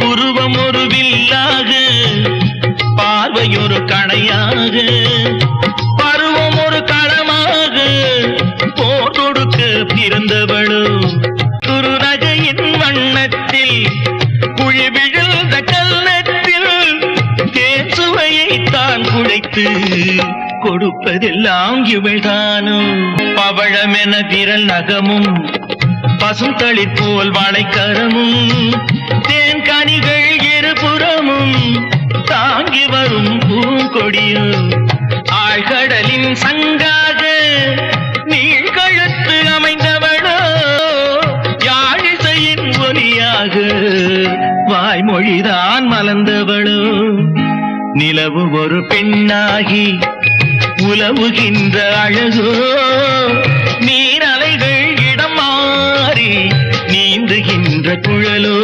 உருவம் ஒரு வில்லாக, பார்வையொரு கணையாக, பருவம் ஒரு களமாக, போர் கொடுக்க பிறந்தவளோ குறுநகையின் வண்ணத்தில், குழி விழுந்த கல்லத்தில் தேசுவையை தான் குழைத்து கொடுப்பதெல்லாம் இவள்தானோ. பவழமென விரல் நகமும், பசுந்தளிர் போல் வாழைக்கரமும், தேன் கனிகள் இருபுறமும் தாங்கி வரும் பூங்கொடியும், ஆழ்கடலின் சங்காக நீழ்கழுத்து அமைந்தவளோ யாழிசையின் ஒலியாக வாய்மொழிதான் மலர்ந்தவளோ. நிலவு ஒரு பெண்ணாகி உலவுகின்ற அழகோ, நீரலைகள் இடம் மாறி நீந்துகின்ற குழலோ.